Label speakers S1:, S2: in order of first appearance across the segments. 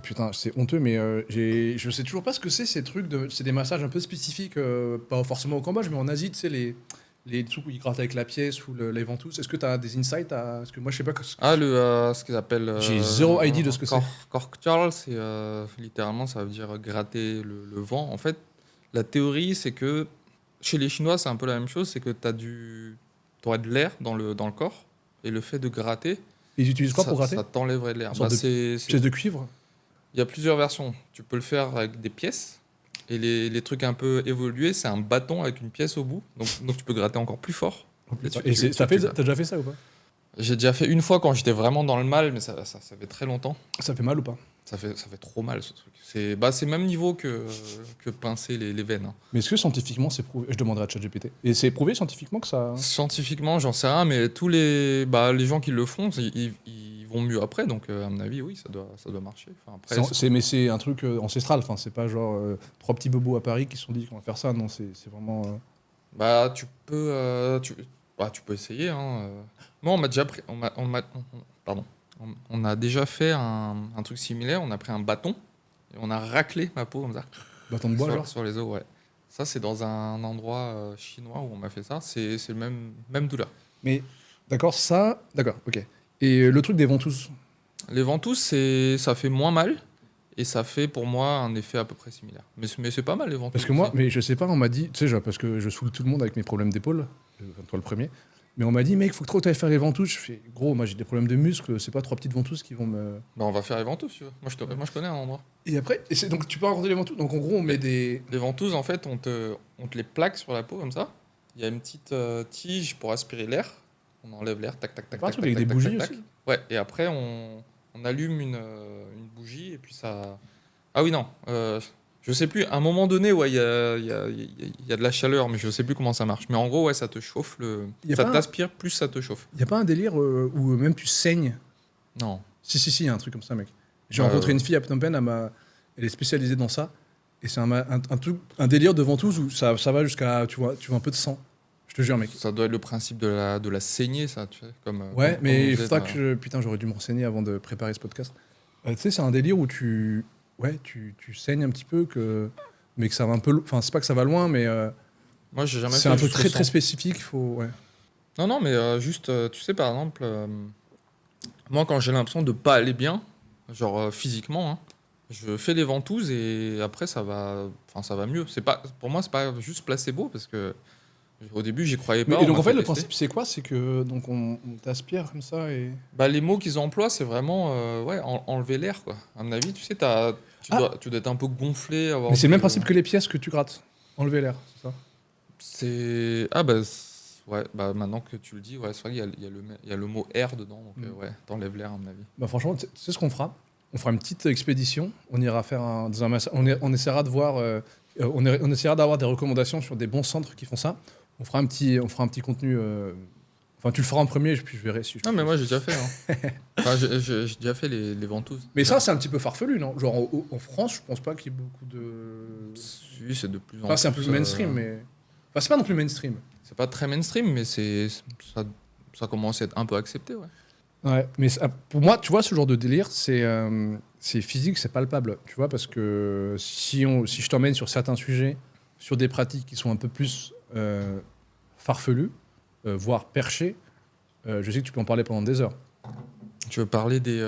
S1: Putain, c'est honteux, mais je sais toujours pas ce que c'est ces trucs de. C'est des massages un peu spécifiques, pas forcément au Cambodge, mais en Asie, tu sais, les trucs où ils grattent avec la pièce ou les ventouses. Est-ce que tu as des insights à. Parce que moi, je sais pas.
S2: Ah, ce qu'ils appellent
S1: J'ai zéro idée de ce que c'est.
S2: Korktual, c'est littéralement, ça veut dire gratter le vent. En fait, la théorie, c'est que chez les Chinois, c'est un peu la même chose, c'est que t'aurais de l'air dans le corps, et le fait de gratter,
S1: Ils utilisent quoi pour gratter?
S2: ça t'enlèverait de l'air.
S1: Une
S2: Bah,
S1: sorte de pièce de cuivre?
S2: il y a plusieurs versions. Tu peux le faire avec des pièces, et les trucs un peu évolués, c'est un bâton avec une pièce au bout, donc tu peux gratter encore plus fort.
S1: Oh,
S2: Et
S1: putain. Et t'as déjà fait ça ou pas?
S2: J'ai déjà fait une fois quand j'étais vraiment dans le mal, mais ça fait très longtemps.
S1: Ça fait mal ou pas?
S2: Ça fait trop mal ce truc. C'est même niveau que pincer les veines, hein.
S1: Mais est-ce que scientifiquement c'est prouvé? Je demanderai à ChatGPT. Et c'est prouvé scientifiquement que ça.
S2: Scientifiquement, j'en sais rien, mais les gens qui le font, ils vont mieux après, donc à mon avis, oui, ça doit marcher. Enfin, après,
S1: Mais c'est un truc ancestral, enfin, c'est pas genre trois petits bobos à Paris qui se sont dit qu'on va faire ça, non, c'est vraiment.
S2: bah, tu peux essayer, hein. Moi, on m'a déjà pris, pardon, on a déjà fait un truc similaire. On a pris un bâton et on a raclé ma peau comme ça
S1: Bâton de bois, genre.
S2: sur les os, ouais. Ça, c'est dans un endroit chinois où on m'a fait ça. C'est le même douleur.
S1: Mais d'accord, ça. D'accord, ok. Et le truc des ventouses.
S2: Les ventouses, ça fait moins mal et ça fait pour moi un effet à peu près similaire. Mais c'est pas mal les
S1: Parce
S2: ventouses
S1: que moi,
S2: aussi.
S1: mais je sais pas, on m'a dit, tu sais, parce que je saoule tout le monde avec mes problèmes d'épaule, enfin, toi le premier, mais on m'a dit, mec, faut que trop t'ailles faire les ventouses. Je fais, gros, moi j'ai des problèmes de muscles, c'est pas trois petites ventouses qui vont me.
S2: Bah, on va faire les ventouses, si tu veux. Moi, je connais un endroit.
S1: Et après, donc tu peux raconter les ventouses. Donc en gros, on met
S2: Les,
S1: des.
S2: les ventouses, en fait, on te les plaque sur la peau comme ça. Il y a une petite tige pour aspirer l'air. On enlève l'air, tac, tac, tac,
S1: Pas un
S2: tac,
S1: truc
S2: tac,
S1: avec des
S2: tac, tac,
S1: bougies
S2: tac, tac.
S1: aussi?
S2: Ouais, et après, on allume une bougie et puis ça. Ah oui, non. Je sais plus. À un moment donné, ouais, il y a de la chaleur, mais je sais plus comment ça marche. Mais en gros, ouais, ça te chauffe
S1: Y a
S2: ça
S1: pas un,
S2: t'aspire, plus ça te chauffe.
S1: y a pas un délire où même tu saignes?
S2: Non.
S1: Si, y a un truc comme ça, mec. J'ai rencontré
S2: Euh,
S1: une fille à Phnom Penh, elle est spécialisée dans ça. Et c'est un truc, un délire de ventouse où ça va jusqu'à, tu vois un peu de sang. Je te jure, mec.
S2: Ça doit être le principe de la saignée, ça, tu sais,
S1: Ouais,
S2: comme on
S1: mais il
S2: faisait
S1: faudra que je. Putain, j'aurais dû me renseigner avant de préparer ce podcast. Tu sais, c'est un délire où tu. Ouais, tu saignes un petit peu, mais que ça va un peu. Enfin, c'est pas que ça va loin, mais
S2: Moi, j'ai jamais
S1: c'est
S2: fait
S1: un truc
S2: juste le
S1: très très
S2: sang.
S1: spécifique. Faut. Ouais.
S2: Non, non, mais juste, tu sais, par exemple, moi, quand j'ai l'impression de pas aller bien, genre physiquement, hein, je fais les ventouses et après, enfin, ça va mieux. Pour moi, c'est pas juste placebo parce que au début, j'y croyais
S1: Mais,
S2: pas,
S1: et
S2: on
S1: donc
S2: m'a
S1: en fait,
S2: fait
S1: le
S2: tester.
S1: principe, c'est quoi? C'est que donc on t'aspire comme ça et.
S2: Bah, les mots qu'ils emploient, c'est vraiment ouais, enlever l'air, quoi. À mon avis, tu sais,
S1: Ah,
S2: tu dois être un peu gonflé,
S1: mais
S2: avoir
S1: c'est le même
S2: du.
S1: principe que les pièces que tu grattes. Enlever l'air, c'est ça?
S2: Ah, bah, ouais, bah, maintenant que tu le dis, ouais, c'est vrai qu'il y a le mot air dedans, donc
S1: Mm.
S2: ouais, t'enlèves l'air, à mon avis.
S1: Bah franchement, tu sais ce qu'on fera? On fera une petite expédition. On ira faire on essaiera de voir. On essaiera d'avoir des recommandations sur des bons centres qui font ça. On fera un petit contenu. Enfin, tu le feras en premier, puis je verrai si je
S2: Non, mais
S1: peux.
S2: moi, j'ai déjà fait, hein. Enfin, j'ai déjà fait les ventouses.
S1: Mais ça, c'est un petit peu farfelu, non? Genre en France, je pense pas qu'il y ait beaucoup de.
S2: Si, c'est de plus en
S1: Enfin, c'est un peu
S2: plus.
S1: mainstream, mais. Enfin, c'est pas non plus mainstream.
S2: C'est pas très mainstream, mais ça, ça commence à être un peu accepté, ouais.
S1: Ouais, mais pour moi, tu vois, ce genre de délire, c'est physique, c'est palpable. Tu vois, parce que si je t'emmène sur certains sujets, sur des pratiques qui sont un peu plus farfelues, voire perchées, je sais que tu peux en parler pendant des heures.
S2: Tu veux parler des.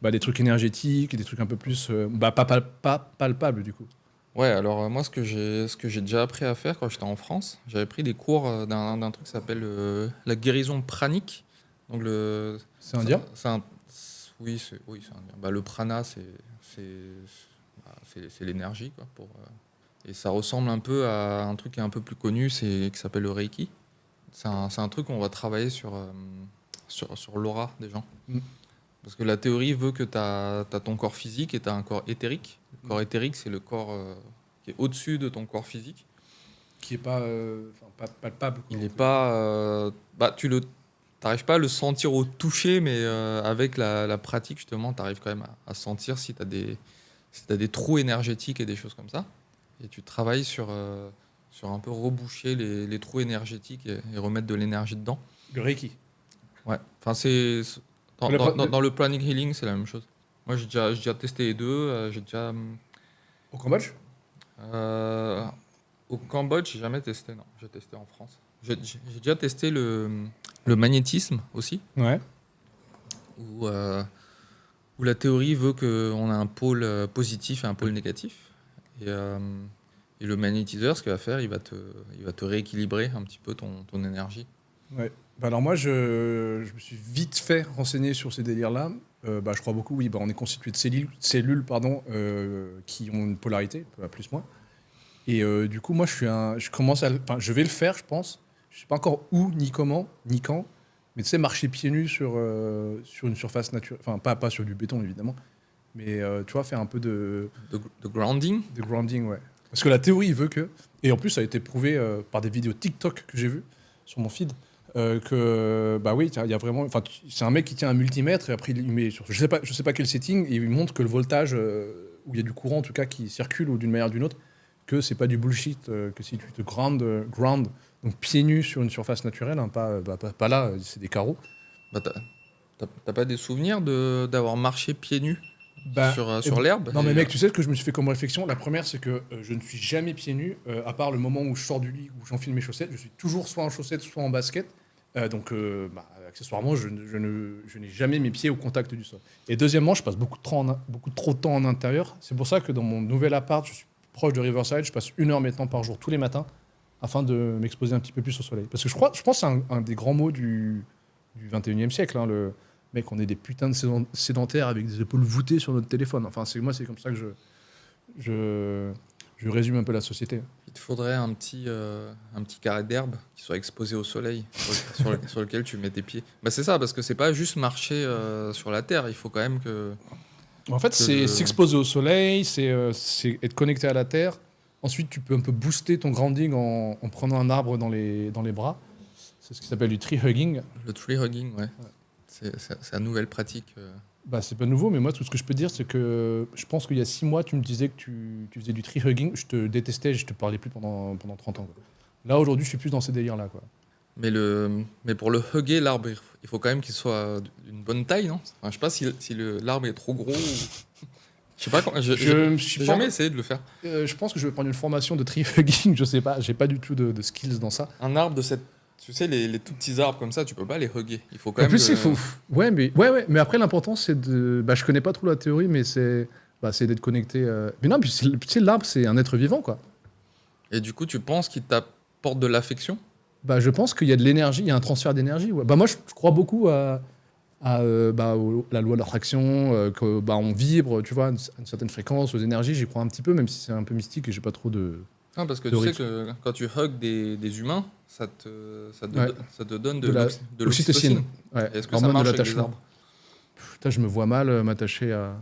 S1: Bah, des trucs énergétiques, des trucs un peu plus. Bah, pas palpables, du coup.
S2: Ouais, alors moi, ce que j'ai déjà appris à faire quand j'étais en France, j'avais pris des cours d'un truc qui s'appelle la guérison pranique. Donc,
S1: C'est indien?
S2: oui, c'est indien. Bah, le prana, c'est, c'est l'énergie, quoi. Et ça ressemble un peu à un truc qui est un peu plus connu, qui s'appelle le Reiki. C'est un truc où on va travailler sur l'aura des gens.
S1: Mm.
S2: Parce que la théorie veut que tu as ton corps physique et tu as un corps éthérique. Le corps éthérique, c'est le corps qui est au-dessus de ton corps physique.
S1: Qui est pas, enfin, pas palpable, quoi,
S2: Il
S1: en
S2: n'est
S1: tout cas.
S2: pas. Bah, t'arrives pas à le sentir au toucher, mais avec la pratique, justement, tu arrives quand même à sentir si t'as des trous énergétiques et des choses comme ça. Et tu travailles sur un peu reboucher les trous énergétiques et remettre de l'énergie dedans.
S1: Le Reiki.
S2: Ouais. Enfin, dans,
S1: Le
S2: dans,
S1: pra-
S2: dans
S1: le-
S2: dans le planning healing, c'est la même chose. Moi, j'ai déjà testé les deux. J'ai déjà.
S1: Au Cambodge?
S2: euh, Au Cambodge, j'ai jamais testé, non. J'ai testé en France. J'ai déjà testé le magnétisme aussi,
S1: Ouais.
S2: où, euh, où la théorie veut qu'on a un pôle positif et un pôle négatif. Et, euh, et le magnétiseur, ce qu'il va faire, il va te rééquilibrer un petit peu ton énergie.
S1: Ouais. Bah alors moi, je me suis vite fait renseigner sur ces délires-là. Bah, je crois beaucoup, oui. Bah, on est constitué de cellules pardon, qui ont une polarité, plus moins. Et du coup, moi, je commence enfin, je vais le faire, je pense. Je sais pas encore où, ni comment, ni quand. Mais tu sais, marcher pieds nus sur une surface naturelle. Enfin, pas sur du béton, évidemment. Mais tu vois, faire un peu
S2: De grounding.
S1: de grounding, ouais. Parce que la théorie veut que. Et en plus, ça a été prouvé par des vidéos TikTok que j'ai vues sur mon feed. Que bah oui, il y a vraiment. Enfin, c'est un mec qui tient un multimètre et après il met sur. Je sais pas quel setting et il montre que le voltage où il y a du courant en tout cas qui circule ou d'une manière ou d'une autre, que c'est pas du bullshit, que si tu te ground donc pieds nus sur une surface naturelle, hein, pas là, c'est des carreaux.
S2: Bah, t'as pas des souvenirs d'avoir marché pieds nus
S1: Bah,
S2: sur l'herbe
S1: non mais mec, tu sais ce que je me suis fait comme réflexion. La première, c'est que je ne suis jamais pieds nus, à part le moment où je sors du lit, où j'enfile mes chaussettes. Je suis toujours soit en chaussettes, soit en basket. Donc, accessoirement, je n'ai jamais mes pieds au contact du sol. Et deuxièmement, je passe beaucoup trop de temps en intérieur. C'est pour ça que dans mon nouvel appart, je suis proche de Riverside, je passe 1 heure maintenant par jour, tous les matins, afin de m'exposer un petit peu plus au soleil. Parce que je pense que c'est un des grands mots du 21e siècle, hein, le mec, on est des putains de sédentaires avec des épaules voûtées sur notre téléphone. Enfin, c'est comme ça que je résume un peu la société.
S2: Il te faudrait un petit carré d'herbe qui soit exposé au soleil, sur lequel tu mets tes pieds. Bah c'est ça, parce que c'est pas juste marcher sur la terre, il faut quand même que,
S1: En fait,
S2: que
S1: c'est
S2: le...
S1: s'exposer au soleil, c'est être connecté à la terre. Ensuite, tu peux un peu booster ton grounding en prenant un arbre dans les bras. C'est ce qui s'appelle du tree hugging.
S2: Le tree hugging, ouais. C'est la nouvelle pratique.
S1: Bah, c'est pas nouveau, mais moi, tout ce que je peux dire, c'est que je pense qu'il y a 6 mois, tu me disais que tu faisais du tree hugging. Je te détestais, je te parlais plus pendant 30 ans, quoi. Là, aujourd'hui, je suis plus dans ces délires-là, quoi.
S2: Mais pour le hugger, l'arbre, il faut quand même qu'il soit d'une bonne taille, non? Enfin, je sais pas si l'arbre est trop gros ou... Je sais pas comment...
S1: Je me suis
S2: J'ai
S1: pas-
S2: jamais essayé de le faire.
S1: Je pense que je vais prendre une formation de tree hugging. Je sais pas, j'ai pas du tout de skills dans ça.
S2: Un arbre de cette... Tu sais, les tout petits arbres comme ça, tu peux pas les hugger. Il faut quand
S1: En
S2: même
S1: plus,
S2: que...
S1: il faut. Ouais, mais après, l'important, c'est de. Bah, je connais pas trop la théorie, mais c'est d'être connecté. Mais non, puis tu sais, l'arbre, c'est un être vivant, quoi.
S2: Et du coup, tu penses qu'il t'apporte de l'affection?
S1: Bah, je pense qu'il y a de l'énergie, il y a un transfert d'énergie. Ouais. Bah, moi, je crois beaucoup à la loi de l'attraction, que bah, on vibre, tu vois, à une certaine fréquence, aux énergies. J'y crois un petit peu, même si c'est un peu mystique et j'ai pas trop de.
S2: Ah, parce que
S1: De
S2: tu sais
S1: rythme.
S2: que quand tu hugs des humains,
S1: Ouais.
S2: ça te donne
S1: De
S2: de
S1: l'oxytocine.
S2: l'oxytocine.
S1: Ouais.
S2: Est-ce que ça
S1: Hormone de
S2: marche avec les
S1: l'attachement.
S2: arbres?
S1: Putain, je me vois mal m'attacher à.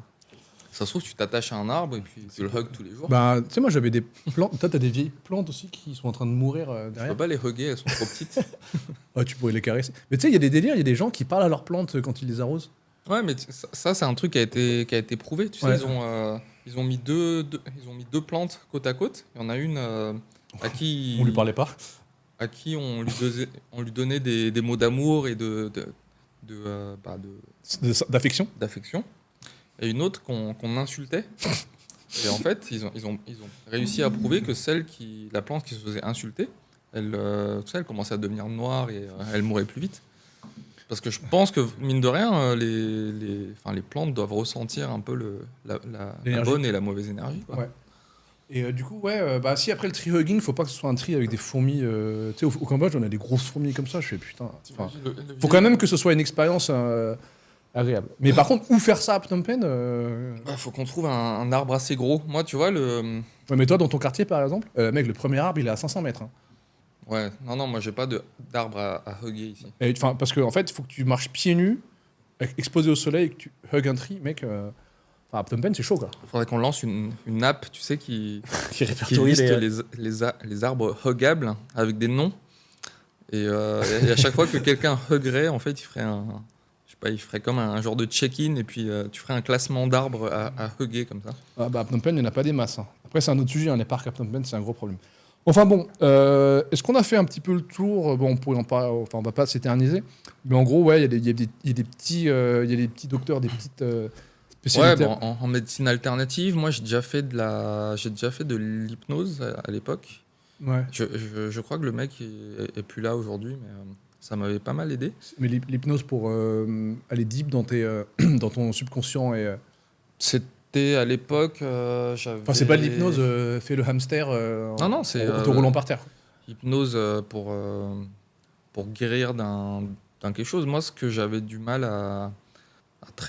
S2: Ça se trouve, tu t'attaches à un arbre et puis tu le hugs tous les jours.
S1: Bah, tu sais, moi, j'avais des plantes. Toi, t'as des vieilles plantes aussi qui sont en train de mourir
S2: Tu
S1: derrière.
S2: peux pas les hugger, elles sont trop petites.
S1: Ah, tu pourrais les caresser. Mais tu sais, il y a des délires, il y a des gens qui parlent à leurs plantes quand ils les arrosent.
S2: Ouais, mais ça c'est un truc qui a été prouvé. Tu sais,
S1: Ouais.
S2: ils ont mis deux plantes côte à côte. Il y en a une à qui
S1: On lui parlait pas.
S2: on lui donnait des mots d'amour et
S1: D'affection.
S2: d'affection, et une autre qu'on insultait. Et en fait, ils ont réussi à prouver que la plante qui se faisait insulter, tu sais, elle commençait à devenir noire et elle mourait plus vite. Parce que je pense que, mine de rien, les plantes doivent ressentir un peu la
S1: L'énergie.
S2: bonne et la mauvaise énergie, quoi.
S1: Ouais. Et du coup, ouais, bah si après le tree hugging, faut pas que ce soit un tree avec des fourmis. Tu sais, au Cambodge, on a des grosses fourmis comme ça. Je fais putain. Enfin, faut quand même que ce soit une expérience agréable. Mais par contre, où faire ça à Phnom Penh
S2: Faut qu'on trouve un arbre assez gros. Moi, tu vois,
S1: Ouais, mais toi, dans ton quartier, par exemple, mec, le premier arbre, il est à 500 mètres. Hein.
S2: Ouais, non, moi, j'ai pas d'arbre à hugger ici.
S1: Enfin, parce que en fait, il faut que tu marches pieds nus, exposé au soleil, et que tu hugs un tree, mec. Enfin, à Phnom Penh, c'est chaud, quoi.
S2: Il faudrait qu'on lance une app, tu sais, qui
S1: Qui répertorie
S2: liste
S1: les-
S2: les arbres huggables avec des noms. Et à chaque fois que quelqu'un huggerait, en fait, il ferait comme un genre de check-in et puis tu ferais un classement d'arbres à hugger comme ça.
S1: Ah bah, à Phnom Penh, il n'y en a pas des masses. Hein. Après, c'est un autre sujet, hein, les parcs à Phnom Penh, c'est un gros problème. Enfin bon, est-ce qu'on a fait un petit peu le tour? Bon, on pourrait en parler, enfin, on va pas s'éterniser. Mais en gros, ouais, il y a des petits docteurs, des petites Spécialité.
S2: En médecine alternative, moi j'ai déjà fait de l'hypnose à l'époque.
S1: Ouais.
S2: Je crois que le mec est plus là aujourd'hui, mais ça m'avait pas mal aidé.
S1: Mais l'hypnose pour aller deep dans, dans ton subconscient et.
S2: C'était à l'époque, j'avais.
S1: Enfin, c'est pas de l'hypnose, fais le hamster
S2: Non, c'est
S1: en te roulant par terre.
S2: hypnose pour guérir d'un quelque chose. Moi, ce que j'avais du mal à traiter,